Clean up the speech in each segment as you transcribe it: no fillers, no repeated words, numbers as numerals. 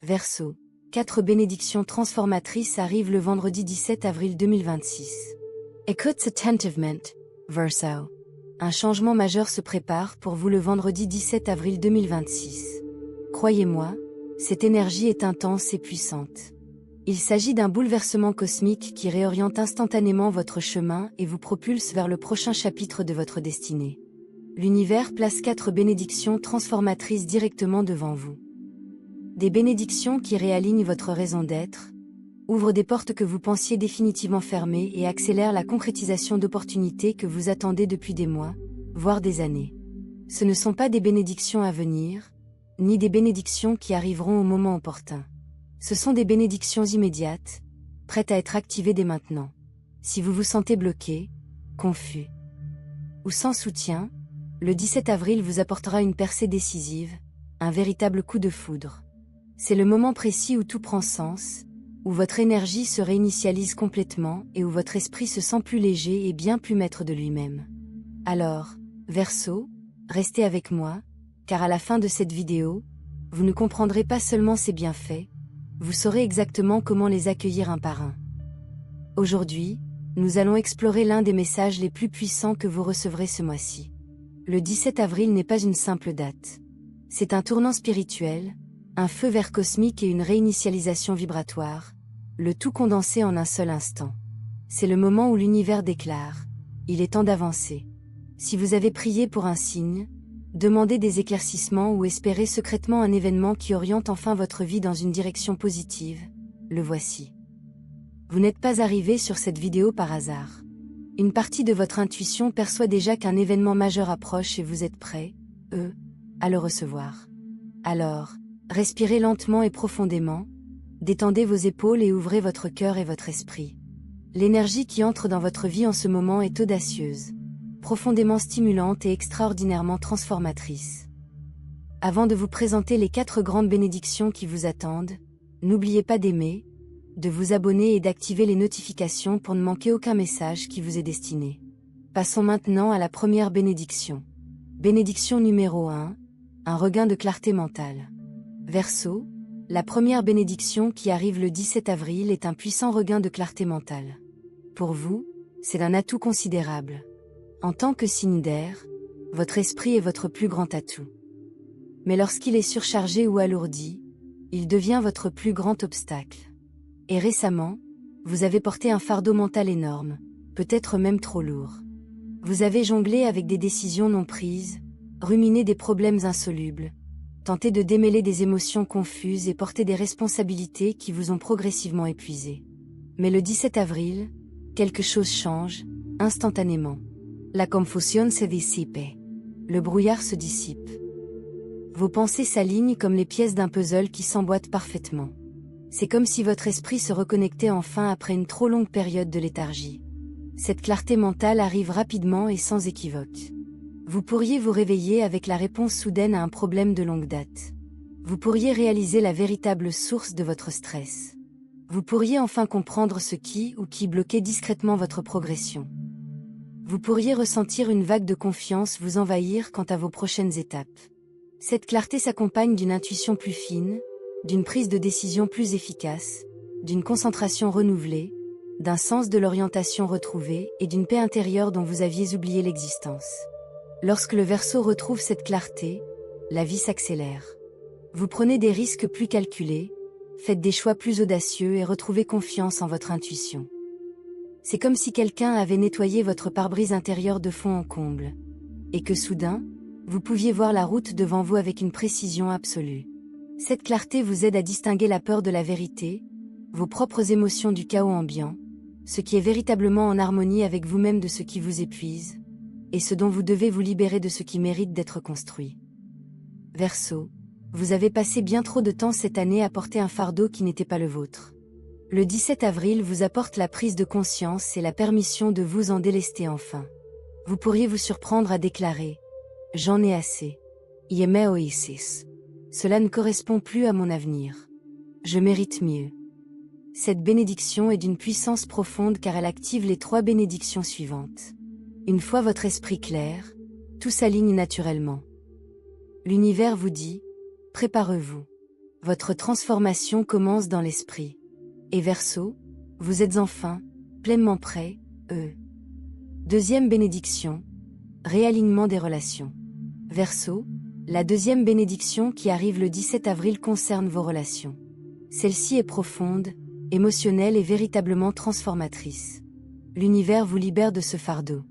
Verseau. 4 bénédictions transformatrices arrivent le vendredi 17 avril 2026. Écoute attentivement, Verseau. Un changement majeur se prépare pour vous le vendredi 17 avril 2026. Croyez-moi, cette énergie est intense et puissante. Il s'agit d'un bouleversement cosmique qui réoriente instantanément votre chemin et vous propulse vers le prochain chapitre de votre destinée. L'univers place 4 bénédictions transformatrices directement devant vous. Des bénédictions qui réalignent votre raison d'être, ouvrent des portes que vous pensiez définitivement fermées et accélèrent la concrétisation d'opportunités que vous attendez depuis des mois, voire des années. Ce ne sont pas des bénédictions à venir, ni des bénédictions qui arriveront au moment opportun. Ce sont des bénédictions immédiates, prêtes à être activées dès maintenant. Si vous vous sentez bloqué, confus ou sans soutien, le 17 avril vous apportera une percée décisive, un véritable coup de foudre. C'est le moment précis où tout prend sens, où votre énergie se réinitialise complètement et où votre esprit se sent plus léger et bien plus maître de lui-même. Alors, Verseau, restez avec moi, car à la fin de cette vidéo, vous ne comprendrez pas seulement ses bienfaits, vous saurez exactement comment les accueillir un par un. Aujourd'hui, nous allons explorer l'un des messages les plus puissants que vous recevrez ce mois-ci. Le 17 avril n'est pas une simple date. C'est un tournant spirituel, un feu vert cosmique et une réinitialisation vibratoire, le tout condensé en un seul instant. C'est le moment où l'univers déclare « Il est temps d'avancer ». Si vous avez prié pour un signe, demandé des éclaircissements ou espéré secrètement un événement qui oriente enfin votre vie dans une direction positive, le voici. Vous n'êtes pas arrivé sur cette vidéo par hasard. Une partie de votre intuition perçoit déjà qu'un événement majeur approche et vous êtes prêt, à le recevoir. Alors, respirez lentement et profondément, détendez vos épaules et ouvrez votre cœur et votre esprit. L'énergie qui entre dans votre vie en ce moment est audacieuse, profondément stimulante et extraordinairement transformatrice. Avant de vous présenter les 4 grandes bénédictions qui vous attendent, n'oubliez pas d'aimer, de vous abonner et d'activer les notifications pour ne manquer aucun message qui vous est destiné. Passons maintenant à la première bénédiction. Bénédiction numéro 1, un regain de clarté mentale. Verseau, la première bénédiction qui arrive le 17 avril est un puissant regain de clarté mentale. Pour vous, c'est un atout considérable. En tant que signe d'air, votre esprit est votre plus grand atout. Mais lorsqu'il est surchargé ou alourdi, il devient votre plus grand obstacle. Et récemment, vous avez porté un fardeau mental énorme, peut-être même trop lourd. Vous avez jonglé avec des décisions non prises, ruminé des problèmes insolubles, tenté de démêler des émotions confuses et porter des responsabilités qui vous ont progressivement épuisé. Mais le 17 avril, quelque chose change, instantanément. La confusión se disipe. Le brouillard se dissipe. Vos pensées s'alignent comme les pièces d'un puzzle qui s'emboîtent parfaitement. C'est comme si votre esprit se reconnectait enfin après une trop longue période de léthargie. Cette clarté mentale arrive rapidement et sans équivoque. Vous pourriez vous réveiller avec la réponse soudaine à un problème de longue date. Vous pourriez réaliser la véritable source de votre stress. Vous pourriez enfin comprendre ce qui ou qui bloquait discrètement votre progression. Vous pourriez ressentir une vague de confiance vous envahir quant à vos prochaines étapes. Cette clarté s'accompagne d'une intuition plus fine, d'une prise de décision plus efficace, d'une concentration renouvelée, d'un sens de l'orientation retrouvé et d'une paix intérieure dont vous aviez oublié l'existence. Lorsque le Verseau retrouve cette clarté, la vie s'accélère. Vous prenez des risques plus calculés, faites des choix plus audacieux et retrouvez confiance en votre intuition. C'est comme si quelqu'un avait nettoyé votre pare-brise intérieur de fond en comble, et que soudain, vous pouviez voir la route devant vous avec une précision absolue. Cette clarté vous aide à distinguer la peur de la vérité, vos propres émotions du chaos ambiant, ce qui est véritablement en harmonie avec vous-même de ce qui vous épuise, et ce dont vous devez vous libérer de ce qui mérite d'être construit. Verseau, vous avez passé bien trop de temps cette année à porter un fardeau qui n'était pas le vôtre. Le 17 avril vous apporte la prise de conscience et la permission de vous en délester enfin. Vous pourriez vous surprendre à déclarer « J'en ai assez. Yeme oasis. Cela ne correspond plus à mon avenir. Je mérite mieux. » Cette bénédiction est d'une puissance profonde car elle active les 3 bénédictions suivantes. Une fois votre esprit clair, tout s'aligne naturellement. L'univers vous dit « Préparez-vous. Votre transformation commence dans l'esprit. Et Verseau, vous êtes enfin pleinement prêt, Deuxième bénédiction, réalignement des relations. Verseau, la deuxième bénédiction qui arrive le 17 avril concerne vos relations. Celle-ci est profonde, émotionnelle et véritablement transformatrice. L'univers vous libère de ce fardeau.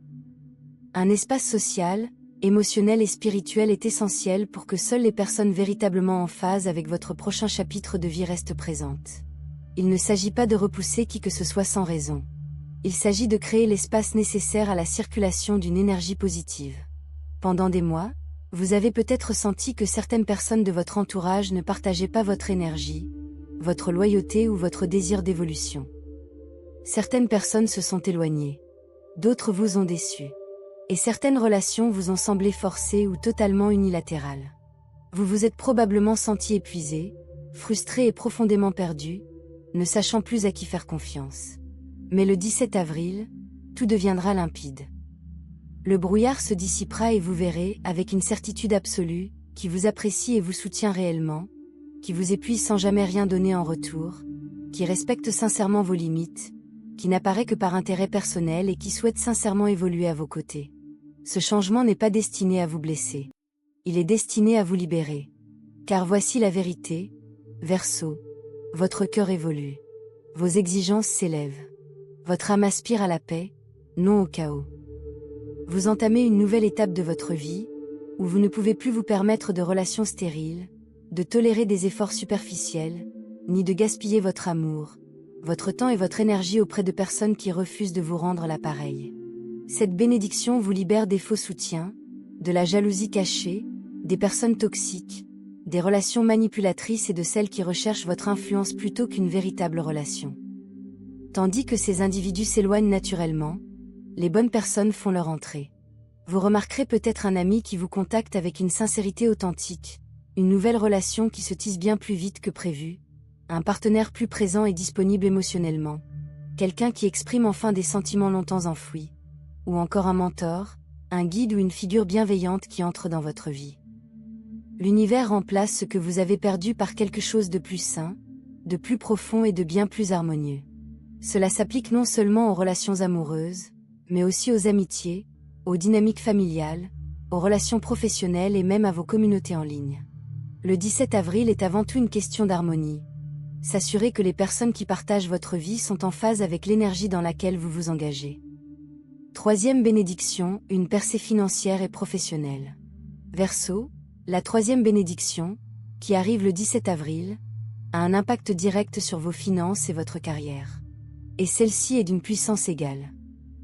Un espace social, émotionnel et spirituel est essentiel pour que seules les personnes véritablement en phase avec votre prochain chapitre de vie restent présentes. Il ne s'agit pas de repousser qui que ce soit sans raison. Il s'agit de créer l'espace nécessaire à la circulation d'une énergie positive. Pendant des mois, vous avez peut-être senti que certaines personnes de votre entourage ne partageaient pas votre énergie, votre loyauté ou votre désir d'évolution. Certaines personnes se sont éloignées. D'autres vous ont déçu. Et certaines relations vous ont semblé forcées ou totalement unilatérales. Vous vous êtes probablement senti épuisé, frustré et profondément perdu, ne sachant plus à qui faire confiance. Mais le 17 avril, tout deviendra limpide. Le brouillard se dissipera et vous verrez, avec une certitude absolue, qui vous apprécie et vous soutient réellement, qui vous épuise sans jamais rien donner en retour, qui respecte sincèrement vos limites, qui n'apparaît que par intérêt personnel et qui souhaite sincèrement évoluer à vos côtés. Ce changement n'est pas destiné à vous blesser. Il est destiné à vous libérer. Car voici la vérité, Verseau. Votre cœur évolue. Vos exigences s'élèvent. Votre âme aspire à la paix, non au chaos. Vous entamez une nouvelle étape de votre vie, où vous ne pouvez plus vous permettre de relations stériles, de tolérer des efforts superficiels, ni de gaspiller votre amour, votre temps et votre énergie auprès de personnes qui refusent de vous rendre l'appareil. Cette bénédiction vous libère des faux soutiens, de la jalousie cachée, des personnes toxiques, des relations manipulatrices et de celles qui recherchent votre influence plutôt qu'une véritable relation. Tandis que ces individus s'éloignent naturellement, les bonnes personnes font leur entrée. Vous remarquerez peut-être un ami qui vous contacte avec une sincérité authentique, une nouvelle relation qui se tisse bien plus vite que prévu, un partenaire plus présent et disponible émotionnellement, quelqu'un qui exprime enfin des sentiments longtemps enfouis, ou encore un mentor, un guide ou une figure bienveillante qui entre dans votre vie. L'univers remplace ce que vous avez perdu par quelque chose de plus sain, de plus profond et de bien plus harmonieux. Cela s'applique non seulement aux relations amoureuses, mais aussi aux amitiés, aux dynamiques familiales, aux relations professionnelles et même à vos communautés en ligne. Le 17 avril est avant tout une question d'harmonie. S'assurer que les personnes qui partagent votre vie sont en phase avec l'énergie dans laquelle vous vous engagez. Troisième bénédiction, une percée financière et professionnelle. Verseau, la troisième bénédiction, qui arrive le 17 avril, a un impact direct sur vos finances et votre carrière. Et celle-ci est d'une puissance égale.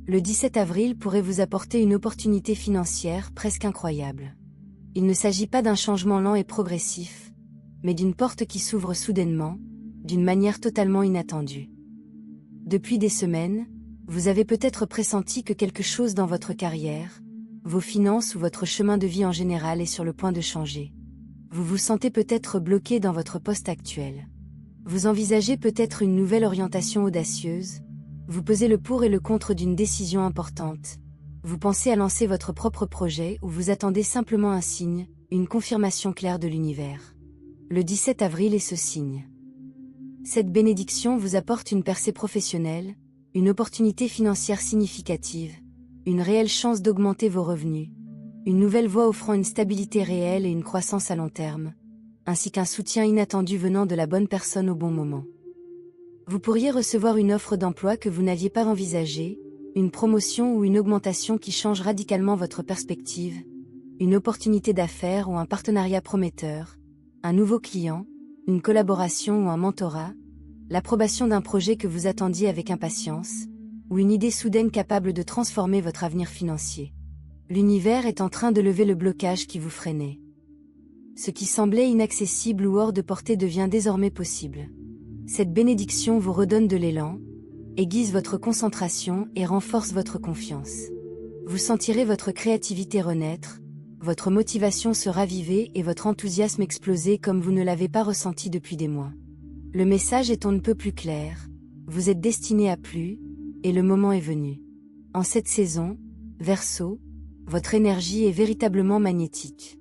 Le 17 avril pourrait vous apporter une opportunité financière presque incroyable. Il ne s'agit pas d'un changement lent et progressif, mais d'une porte qui s'ouvre soudainement, d'une manière totalement inattendue. Depuis des semaines, vous avez peut-être pressenti que quelque chose dans votre carrière, vos finances ou votre chemin de vie en général est sur le point de changer. Vous vous sentez peut-être bloqué dans votre poste actuel. Vous envisagez peut-être une nouvelle orientation audacieuse, vous pesez le pour et le contre d'une décision importante, vous pensez à lancer votre propre projet ou vous attendez simplement un signe, une confirmation claire de l'univers. Le 17 avril est ce signe. Cette bénédiction vous apporte une percée professionnelle, une opportunité financière significative, une réelle chance d'augmenter vos revenus, une nouvelle voie offrant une stabilité réelle et une croissance à long terme, ainsi qu'un soutien inattendu venant de la bonne personne au bon moment. Vous pourriez recevoir une offre d'emploi que vous n'aviez pas envisagée, une promotion ou une augmentation qui change radicalement votre perspective, une opportunité d'affaires ou un partenariat prometteur, un nouveau client, une collaboration ou un mentorat, l'approbation d'un projet que vous attendiez avec impatience, ou une idée soudaine capable de transformer votre avenir financier. L'univers est en train de lever le blocage qui vous freinait. Ce qui semblait inaccessible ou hors de portée devient désormais possible. Cette bénédiction vous redonne de l'élan, aiguise votre concentration et renforce votre confiance. Vous sentirez votre créativité renaître, votre motivation se raviver et votre enthousiasme exploser comme vous ne l'avez pas ressenti depuis des mois. Le message est on ne peut plus clair, vous êtes destiné à plus, et le moment est venu. En cette saison, Verseau, votre énergie est véritablement magnétique.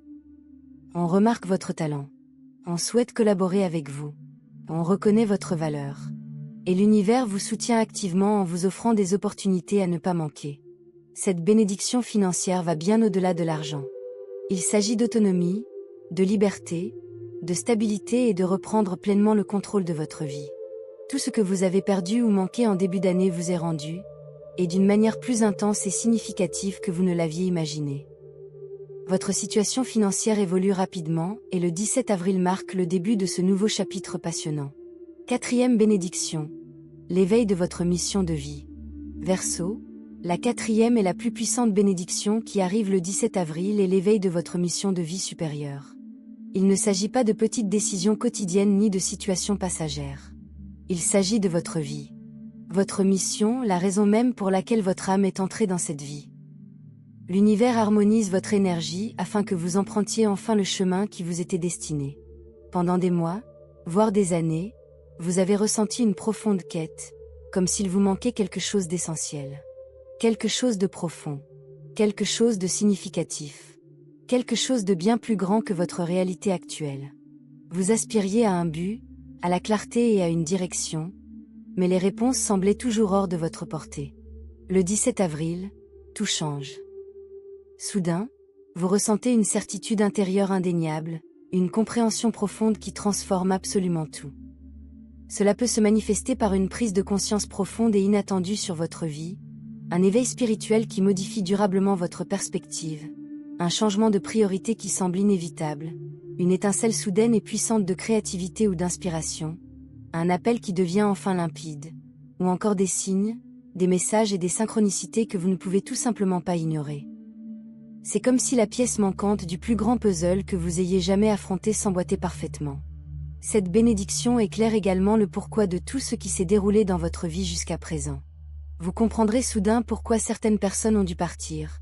On remarque votre talent. On souhaite collaborer avec vous. On reconnaît votre valeur. Et l'univers vous soutient activement en vous offrant des opportunités à ne pas manquer. Cette bénédiction financière va bien au-delà de l'argent. Il s'agit d'autonomie, de liberté, de stabilité et de reprendre pleinement le contrôle de votre vie. Tout ce que vous avez perdu ou manqué en début d'année vous est rendu, et d'une manière plus intense et significative que vous ne l'aviez imaginé. Votre situation financière évolue rapidement, et le 17 avril marque le début de ce nouveau chapitre passionnant. 4e bénédiction. L'éveil de votre mission de vie. Verseau, la 4e et la plus puissante bénédiction qui arrive le 17 avril est l'éveil de votre mission de vie supérieure. Il ne s'agit pas de petites décisions quotidiennes ni de situations passagères. Il s'agit de votre vie. Votre mission, la raison même pour laquelle votre âme est entrée dans cette vie. L'univers harmonise votre énergie afin que vous empruntiez enfin le chemin qui vous était destiné. Pendant des mois, voire des années, vous avez ressenti une profonde quête, comme s'il vous manquait quelque chose d'essentiel. Quelque chose de profond. Quelque chose de significatif. Quelque chose de bien plus grand que votre réalité actuelle. Vous aspiriez à un but, à la clarté et à une direction, mais les réponses semblaient toujours hors de votre portée. Le 17 avril, tout change. Soudain, vous ressentez une certitude intérieure indéniable, une compréhension profonde qui transforme absolument tout. Cela peut se manifester par une prise de conscience profonde et inattendue sur votre vie, un éveil spirituel qui modifie durablement votre perspective, un changement de priorité qui semble inévitable, une étincelle soudaine et puissante de créativité ou d'inspiration, un appel qui devient enfin limpide, ou encore des signes, des messages et des synchronicités que vous ne pouvez tout simplement pas ignorer. C'est comme si la pièce manquante du plus grand puzzle que vous ayez jamais affronté s'emboîtait parfaitement. Cette bénédiction éclaire également le pourquoi de tout ce qui s'est déroulé dans votre vie jusqu'à présent. Vous comprendrez soudain pourquoi certaines personnes ont dû partir,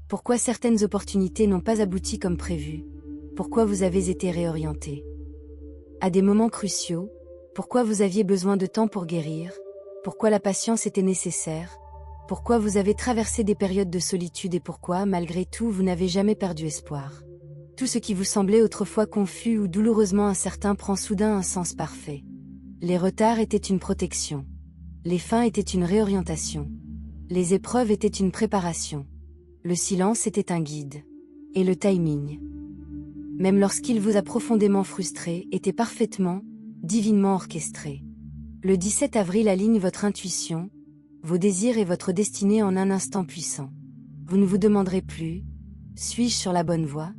pourquoi certaines opportunités n'ont pas abouti comme prévu, pourquoi vous avez été réorienté. À des moments cruciaux, pourquoi vous aviez besoin de temps pour guérir, pourquoi la patience était nécessaire, pourquoi vous avez traversé des périodes de solitude et pourquoi, malgré tout, vous n'avez jamais perdu espoir. Tout ce qui vous semblait autrefois confus ou douloureusement incertain prend soudain un sens parfait. Les retards étaient une protection. Les fins étaient une réorientation. Les épreuves étaient une préparation. Le silence était un guide. Et le timing, même lorsqu'il vous a profondément frustré, était parfaitement, divinement orchestré. Le 17 avril aligne votre intuition, vos désirs et votre destinée en un instant puissant. Vous ne vous demanderez plus, suis-je sur la bonne voie?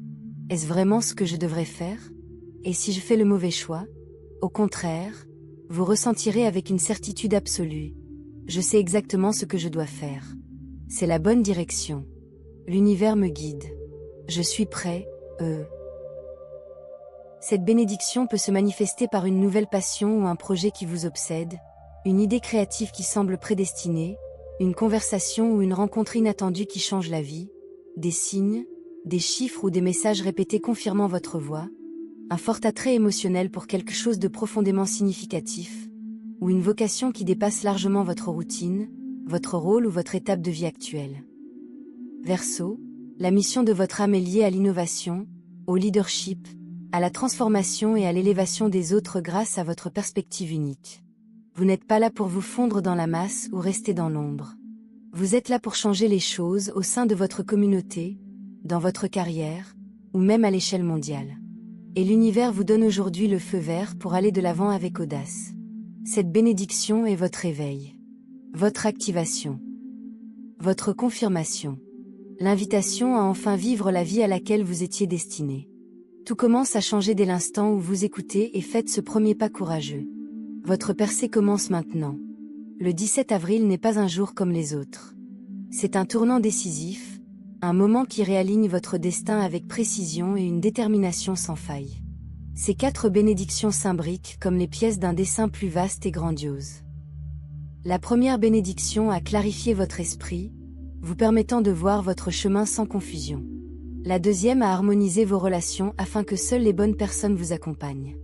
Est-ce vraiment ce que je devrais faire? Et si je fais le mauvais choix? Au contraire, vous ressentirez avec une certitude absolue. Je sais exactement ce que je dois faire. C'est la bonne direction. L'univers me guide. Je suis prêt, Cette bénédiction peut se manifester par une nouvelle passion ou un projet qui vous obsède, une idée créative qui semble prédestinée, une conversation ou une rencontre inattendue qui change la vie, des signes, des chiffres ou des messages répétés confirmant votre voix, un fort attrait émotionnel pour quelque chose de profondément significatif, ou une vocation qui dépasse largement votre routine, votre rôle ou votre étape de vie actuelle. Verseau, la mission de votre âme est liée à l'innovation, au leadership, à la transformation et à l'élévation des autres grâce à votre perspective unique. Vous n'êtes pas là pour vous fondre dans la masse ou rester dans l'ombre. Vous êtes là pour changer les choses au sein de votre communauté, dans votre carrière, ou même à l'échelle mondiale. Et l'univers vous donne aujourd'hui le feu vert pour aller de l'avant avec audace. Cette bénédiction est votre éveil, votre activation, votre confirmation, l'invitation à enfin vivre la vie à laquelle vous étiez destiné. Tout commence à changer dès l'instant où vous écoutez et faites ce premier pas courageux. Votre percée commence maintenant. Le 17 avril n'est pas un jour comme les autres. C'est un tournant décisif, un moment qui réaligne votre destin avec précision et une détermination sans faille. Ces 4 bénédictions s'imbriquent comme les pièces d'un dessin plus vaste et grandiose. La première bénédiction a clarifié votre esprit, vous permettant de voir votre chemin sans confusion. La deuxième a harmonisé vos relations afin que seules les bonnes personnes vous accompagnent.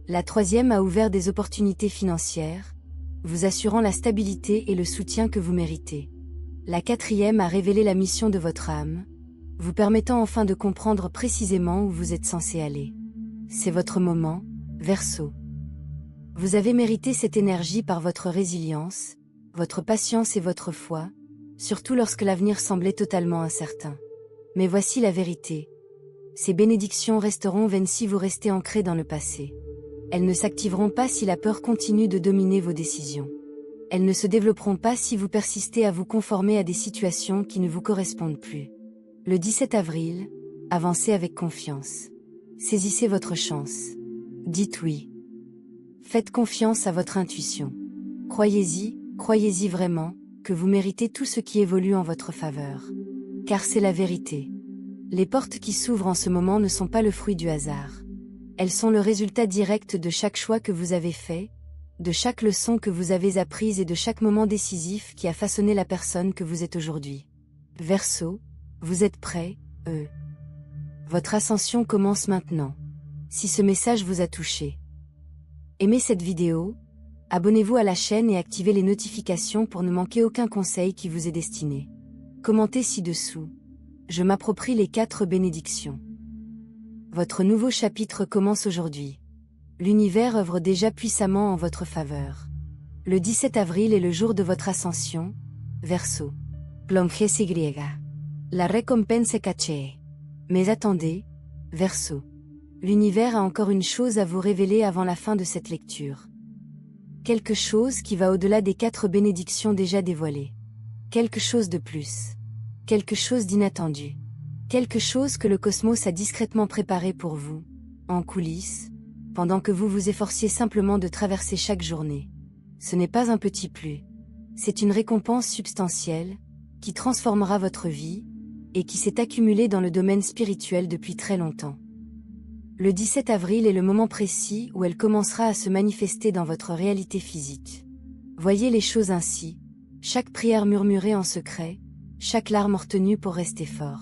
La troisième a ouvert des opportunités financières, vous assurant la stabilité et le soutien que vous méritez. La quatrième a révélé la mission de votre âme, vous permettant enfin de comprendre précisément où vous êtes censé aller. C'est votre moment, Verseau. Vous avez mérité cette énergie par votre résilience, votre patience et votre foi, surtout lorsque l'avenir semblait totalement incertain. Mais voici la vérité. Ces bénédictions resteront vaines si vous restez ancré dans le passé. Elles ne s'activeront pas si la peur continue de dominer vos décisions. Elles ne se développeront pas si vous persistez à vous conformer à des situations qui ne vous correspondent plus. Le 17 avril, avancez avec confiance. Saisissez votre chance. Dites oui. Faites confiance à votre intuition. Croyez-y vraiment, que vous méritez tout ce qui évolue en votre faveur. Car c'est la vérité. Les portes qui s'ouvrent en ce moment ne sont pas le fruit du hasard. Elles sont le résultat direct de chaque choix que vous avez fait, de chaque leçon que vous avez apprise et de chaque moment décisif qui a façonné la personne que vous êtes aujourd'hui. Verseau, vous êtes prêts, Votre ascension commence maintenant. Si ce message vous a touché, aimez cette vidéo, abonnez-vous à la chaîne et activez les notifications pour ne manquer aucun conseil qui vous est destiné. Commentez ci-dessous. Je m'approprie les 4 bénédictions. Votre nouveau chapitre commence aujourd'hui. L'univers œuvre déjà puissamment en votre faveur. Le 17 avril est le jour de votre ascension, Verseau. Plonges y. La récompense est cachée. Mais attendez, Verseau. L'univers a encore une chose à vous révéler avant la fin de cette lecture. Quelque chose qui va au-delà des 4 bénédictions déjà dévoilées. Quelque chose de plus. Quelque chose d'inattendu. Quelque chose que le cosmos a discrètement préparé pour vous, en coulisses, pendant que vous vous efforciez simplement de traverser chaque journée. Ce n'est pas un petit plus. C'est une récompense substantielle, qui transformera votre vie, et qui s'est accumulée dans le domaine spirituel depuis très longtemps. Le 17 avril est le moment précis où elle commencera à se manifester dans votre réalité physique. Voyez les choses ainsi, chaque prière murmurée en secret, chaque larme retenue pour rester fort.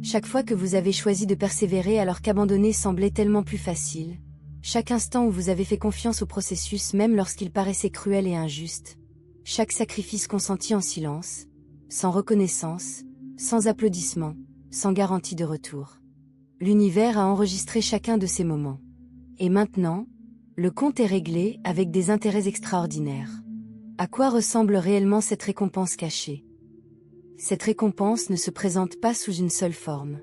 Chaque fois que vous avez choisi de persévérer alors qu'abandonner semblait tellement plus facile, chaque instant où vous avez fait confiance au processus même lorsqu'il paraissait cruel et injuste, chaque sacrifice consenti en silence, sans reconnaissance, sans applaudissements, sans garantie de retour. L'univers a enregistré chacun de ces moments. Et maintenant, le compte est réglé avec des intérêts extraordinaires. À quoi ressemble réellement cette récompense cachée ? Cette récompense ne se présente pas sous une seule forme.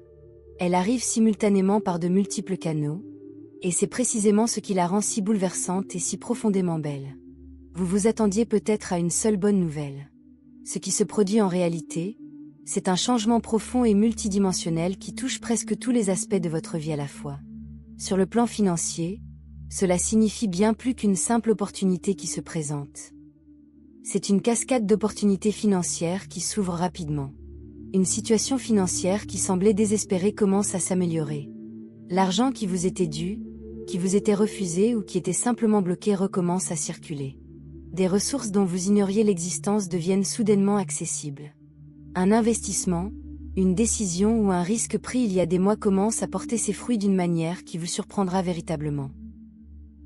Elle arrive simultanément par de multiples canaux, et c'est précisément ce qui la rend si bouleversante et si profondément belle. Vous vous attendiez peut-être à une seule bonne nouvelle. Ce qui se produit en réalité, c'est un changement profond et multidimensionnel qui touche presque tous les aspects de votre vie à la fois. Sur le plan financier, cela signifie bien plus qu'une simple opportunité qui se présente. C'est une cascade d'opportunités financières qui s'ouvre rapidement. Une situation financière qui semblait désespérée commence à s'améliorer. L'argent qui vous était dû, qui vous était refusé ou qui était simplement bloqué recommence à circuler. Des ressources dont vous ignoriez l'existence deviennent soudainement accessibles. Un investissement, une décision ou un risque pris il y a des mois commence à porter ses fruits d'une manière qui vous surprendra véritablement.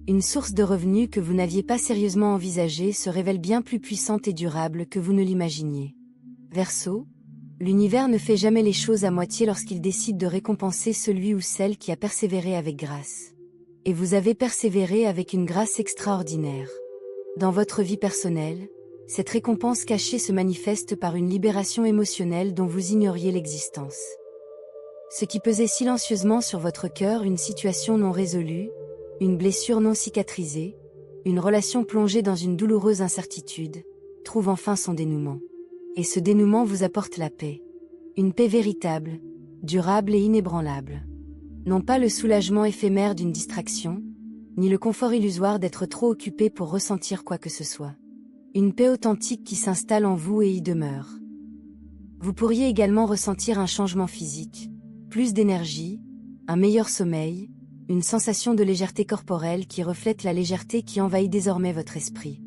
Une source de revenus que vous n'aviez pas sérieusement envisagée se révèle bien plus puissante et durable que vous ne l'imaginiez. Verseau, l'univers ne fait jamais les choses à moitié lorsqu'il décide de récompenser celui ou celle qui a persévéré avec grâce. Et vous avez persévéré avec une grâce extraordinaire. Dans votre vie personnelle, cette récompense cachée se manifeste par une libération émotionnelle dont vous ignoriez l'existence. Ce qui pesait silencieusement sur votre cœur, une situation non résolue, une blessure non cicatrisée, une relation plongée dans une douloureuse incertitude, trouve enfin son dénouement. Et ce dénouement vous apporte la paix. Une paix véritable, durable et inébranlable. Non pas le soulagement éphémère d'une distraction, ni le confort illusoire d'être trop occupé pour ressentir quoi que ce soit. Une paix authentique qui s'installe en vous et y demeure. Vous pourriez également ressentir un changement physique, plus d'énergie, un meilleur sommeil, une sensation de légèreté corporelle qui reflète la légèreté qui envahit désormais votre esprit.